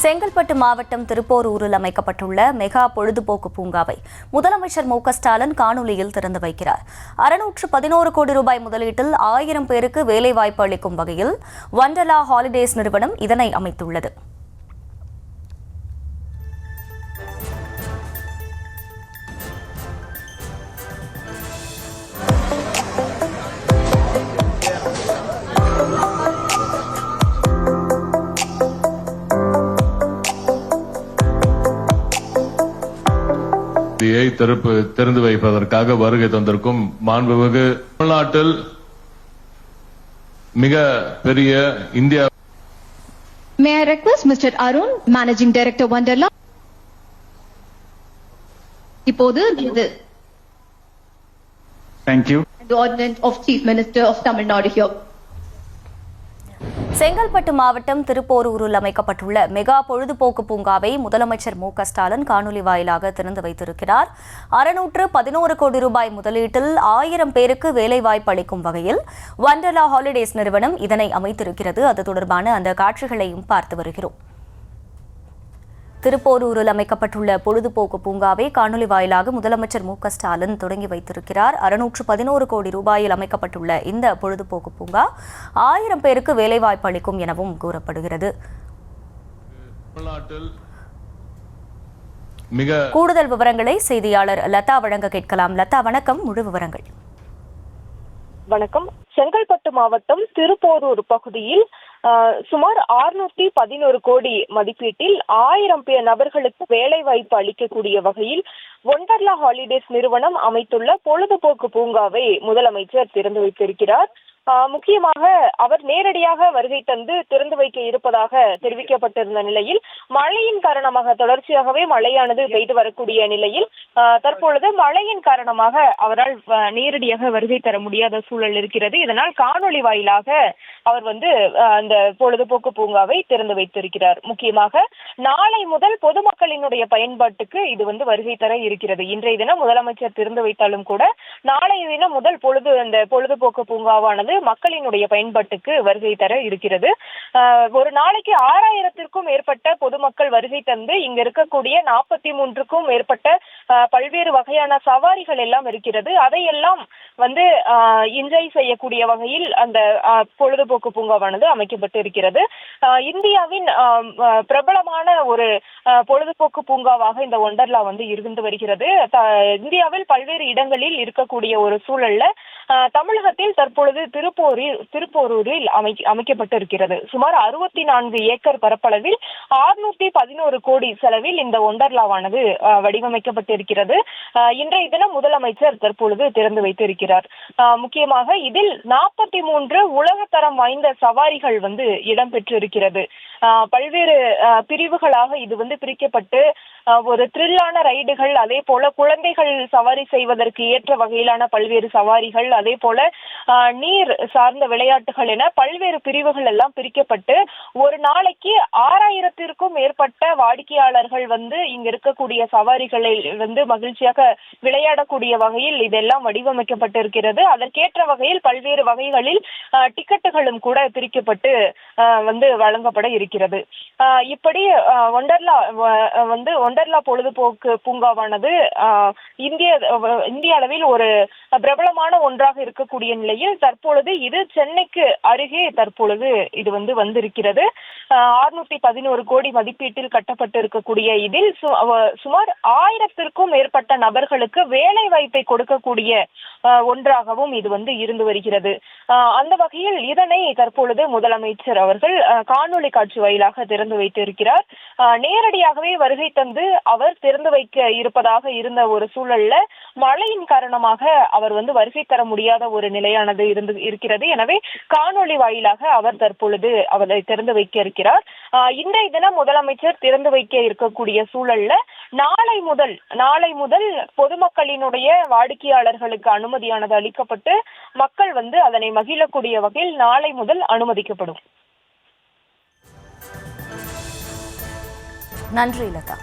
செங்கல்பட்டு மாவட்டம் திருப்போரூரில் அமைக்கப்பட்டுள்ள மெகா பொழுதுபோக்கு பூங்காவை முதலமைச்சர் மு.க.ஸ்டாலின் காணொலியில் திறந்து வைக்கிறார். 611 கோடி ரூபாய் முதலீட்டில் 1000 பேருக்கு வேலைவாய்ப்பு அளிக்கும் வகையில் வண்டர்லா ஹாலிடேஸ் நிறுவனம் இதனை அமைத்துள்ளது. திறந்து வைப்பதற்காக வருகை தந்திருக்கும் மாண்புமிகு தமிழ்நாட்டில் மிக பெரிய India. May I request Mr. Arun, Managing Director Wonderla. இப்போது Thank you. The ordinance of Chief Minister of Tamil Nadu here. Chengalpattu மாவட்டம் திருப்போரூரில் அமைக்கப்பட்டுள்ள மெகா பொழுதுபோக்கு பூங்காவை முதலமைச்சர் மு.க.ஸ்டாலின் காணொலி வாயிலாக திறந்து வைத்திருக்கிறார். 611 கோடி ரூபாய் முதலீட்டில் 1000 பேருக்கு வேலைவாய்ப்பு அளிக்கும் வகையில் வண்டர்லா ஹாலிடேஸ் நிறுவனம் இதனை அமைத்திருக்கிறது. அது தொடர்பான அந்த காட்சிகளையும் பார்த்து வருகிறோம். திருப்போரூரில் அமைக்கப்பட்டுள்ள பொழுதுபோக்கு பூங்காவை காணொலி வாயிலாக முதலமைச்சர் மு.க.ஸ்டாலின் தொடங்கி வைத்திருக்கிறார். 611 கோடி ரூபாயில் அமைக்கப்பட்டுள்ள இந்த பொழுதுபோக்கு பூங்கா 1000 பேருக்கு வேலைவாய்ப்பு அளிக்கும் எனவும் கூறப்படுகிறது. கூடுதல் விவரங்களை செய்தியாளர் லதா வழங்க கேட்கலாம். லதா, வணக்கம். முழு விவரங்கள். வணக்கம். செங்கல்பட்டு மாவட்டம் திருப்போரூர் பகுதியில் சுமார் 611 கோடி மதிப்பீட்டில் 1000 நபர்களுக்கு வேலை வாய்ப்பு அளிக்கக்கூடிய வகையில் ஒண்டர்லா ஹாலிடேஸ் நிறுவனம் அமைத்துள்ள பொழுதுபோக்கு பூங்காவை முதலமைச்சர் திறந்து வைத்திருக்கிறார். முக்கியமாக அவர் நேரடியாக வருகை தந்து திறந்து வைக்க இருப்பதாக தெரிவிக்கப்பட்டிருந்த நிலையில் மழையின் காரணமாக தொடர்ச்சியாகவே மழையானது பெய்து வரக்கூடிய நிலையில் தற்பொழுது மழையின் காரணமாக அவரால் நேரடியாக வருகை தர முடியாத சூழல் இருக்கிறது. இதனால் காணொலி வாயிலாக அவர் அந்த பொழுதுபோக்கு பூங்காவை திறந்து வைத்திருக்கிறார். முக்கியமாக நாளை முதல் பொதுமக்களினுடைய பயன்பாட்டுக்கு இது வருகை தர இருக்கிறது. இன்றைய தினம் முதலமைச்சர் திறந்து வைத்தாலும் கூட நாளைய தினம் முதல் அந்த பொழுதுபோக்கு பூங்காவானது மக்களினுடைய பயன்பாட்டுக்கு வருகை தர இருக்கிறது. ஒரு நாளைக்கு 6000த்திற்கும் மேற்பட்ட பொதுமக்கள் வருகை தந்து இங்க இருக்கக்கூடிய 43க்கும் மேற்பட்ட பல்வேறு வகையான சவாரிகள் எல்லாம் இருக்கிறது. அதையெல்லாம் என்ஜாய் செய்யக்கூடிய வகையில் அந்த பொழுதுபோக்கு பூங்காவானது அமைக்கப்பட்டு இருக்கிறது. இந்தியாவின் பிரபலமான ஒரு பொழுதுபோக்கு பூங்காவாக இந்த ஒண்டர்லா இருந்து வருகிறது. இந்தியாவில் பல்வேறு இடங்களில் இருக்கக்கூடிய ஒரு சூழல்ல தமிழகத்தில் தற்பொழுது திருப்போரூரில் அமைக்கப்பட்டு இருக்கிறது. சுமார் 64 ஏக்கர் பரப்பளவில் 611 கோடி செலவில் இந்த ஒண்டர்லாவானது வடிவமைக்கப்பட்டு இருக்கிறது. இன்றைய தினம் முதலமைச்சர் தற்பொழுது திறந்து வைத்திருக்கிறார். முக்கியமாக இதில் 43 உலகத்தரம் வாய்ந்த சவாரிகள் இடம்பெற்று இருக்கிறது. பல்வேறு பிரிவுகளாக இது பிரிக்கப்பட்டு ஒரு த்ரில்லான ரைடுகள், அதே போல குழந்தைகள் சவாரி செய்வதற்கு ஏற்ற வகையிலான பல்வேறு சவாரிகள், அதே போல நீர் சார்ந்த விளையாட்டுகள் என பல்வேறு பிரிவுகள் எல்லாம் பிரிக்கப்பட்டு ஒரு நாளைக்கு 6000த்திற்கும் மேற்பட்ட வாடிக்கையாளர்கள் இங்க இருக்கக்கூடிய சவாரிகளை மகிழ்ச்சியாக விளையாடக்கூடிய வகையில் இதெல்லாம் வடிவமைக்கப்பட்டிருக்கிறது. அதற்கேற்ற வகையில் பல்வேறு வகைகளில் டிக்கெட்டுகளும் கூட பிரிக்கப்பட்டு வழங்கப்பட இருக்கிறது. இப்படி ஒண்டர்லா பொழுதுபோக்கு பூங்காவானது இந்திய அளவில் ஒரு பிரபலமான ஒன்றாக இருக்கக்கூடிய நிலையில் தற்பொழுது இது சென்னைக்கு அருகே தற்பொழுது இது வந்திருக்கிறது. 611 கோடி மதிப்பீட்டில் கட்டப்பட்டு இருக்கக்கூடிய இதில் சுமார் 1000த்திற்கும் மேற்பட்ட நபர்களுக்கு வேலை வாய்ப்பை கொடுக்கக்கூடிய ஒன்றாகவும் இது இருந்து வருகிறது. அந்த வகையில் இதனை தற்பொழுது முதலமைச்சர் அவர்கள் காணொலி காட்சி வாயிலாக திறந்து வைத்திருக்கிறார். நேரடியாகவே வருகை தந்து அவர் திறந்து வைக்க இருப்பதாக இருந்த ஒரு சூழல்ல மழையின் காரணமாக அவர் வருகை தர முடியாத ஒரு நிலையானது இருக்கிறது. எனவே காணொலி வாயிலாக அவர் தற்பொழுது அவரை திறந்து வைக்க இருக்கிறார். இன்றைய தினம் முதலமைச்சர் திறந்து வைக்க இருக்கக்கூடிய சூழல்ல நாளை முதல் பொதுமக்களினுடைய வாடிக்கையாளர்களுக்கு அனுமதியானது அளிக்கப்பட்டு மக்கள் அதனை மகிழக்கூடிய வகையில் நாளை முதல் அனுமதிக்கப்படும். நன்றி லதா.